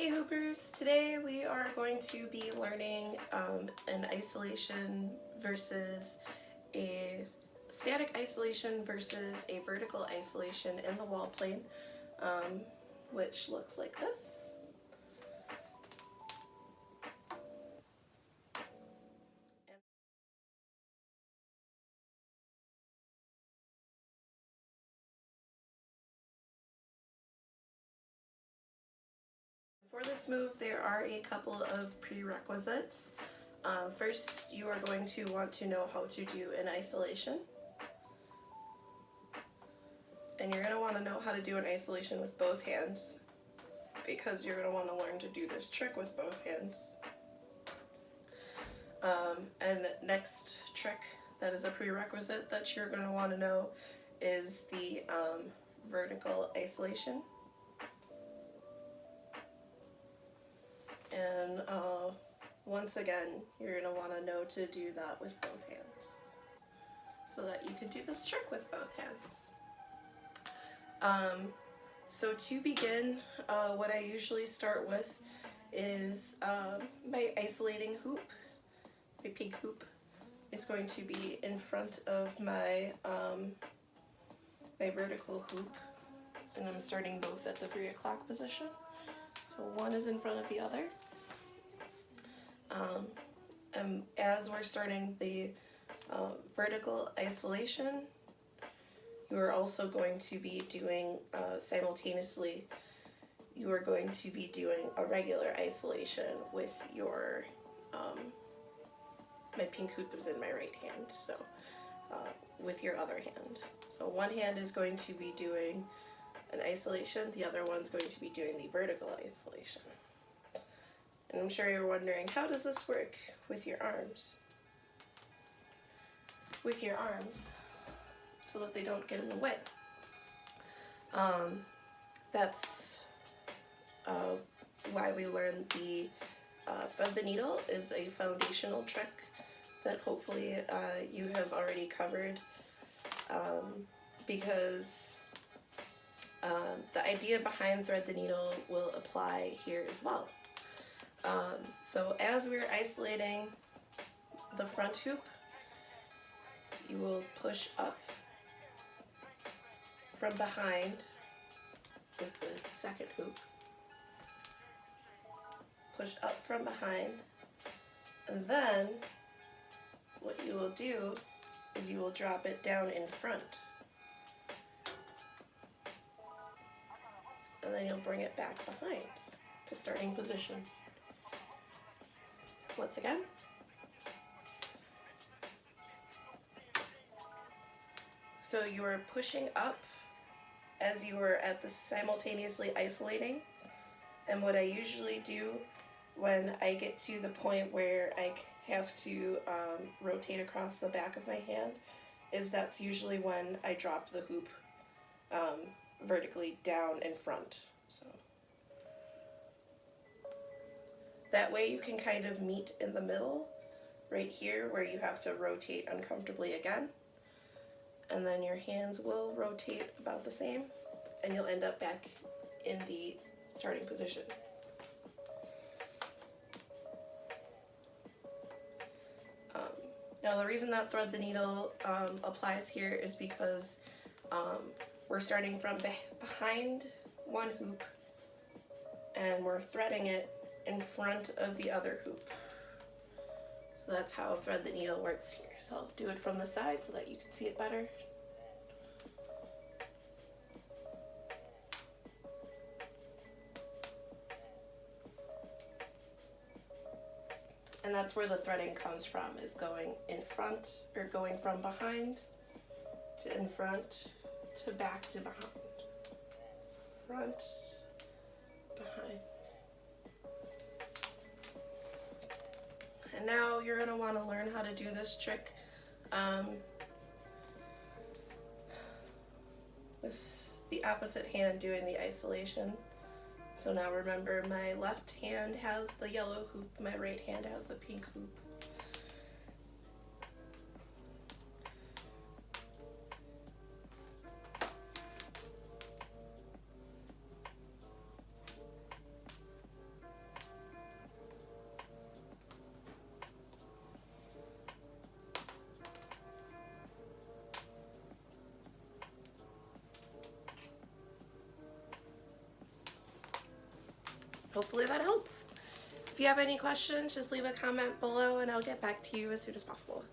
Hey Hoopers, today we are going to be learning an isolation versus a static isolation versus a vertical isolation in the wall plane, which looks like this. For this move, there are a couple of prerequisites. First, you are going to want to know how to do an isolation. And you're going to want to know how to do an isolation with both hands, because you're going to want to learn to do this trick with both hands. And next trick that is a prerequisite that you're going to want to know is the vertical isolation. And once again, you're going to want to know to do that with both hands so that you can do this trick with both hands. So to begin, what I usually start with is my isolating hoop. My pink hoop is going to be in front of my my vertical hoop, and I'm starting both at the 3 o'clock position. So one is in front of the other. And as we're starting the vertical isolation, you are also going to be doing simultaneously, you are going to be doing a regular isolation with your, my pink hoop is in my right hand, so with your other hand. So one hand is going to be doing an isolation, the other one's going to be doing the vertical isolation. And I'm sure you're wondering, how does this work with your arms? With your arms, so that they don't get in the way. That's why we learned the thread the needle is a foundational trick that hopefully you have already covered, because the idea behind thread the needle will apply here as well. So as we're isolating the front hoop, you will push up from behind with the second hoop. Push up from behind, and then what you will do is you will drop it down in front. And then you'll bring it back behind to starting position. Once again. So you are pushing up as you are at the simultaneously isolating. And what I usually do when I get to the point where I have to rotate across the back of my hand is that's usually when I drop the hoop vertically down in front. So that way you can kind of meet in the middle right here where you have to rotate uncomfortably again. And then your hands will rotate about the same, and you'll end up back in the starting position. Now the reason that thread the needle applies here is because we're starting from behind one hoop and we're threading it in front of the other hoop. So that's how thread the needle works here. So I'll do it from the side so that you can see it better. And that's where the threading comes from, is going in front, or going from behind to in front to back to behind. Front, behind. And now you're going to want to learn how to do this trick with the opposite hand doing the isolation. So now remember, my left hand has the yellow hoop, my right hand has the pink hoop. hopefully that helps. If you have any questions, just leave a comment below and I'll get back to you as soon as possible.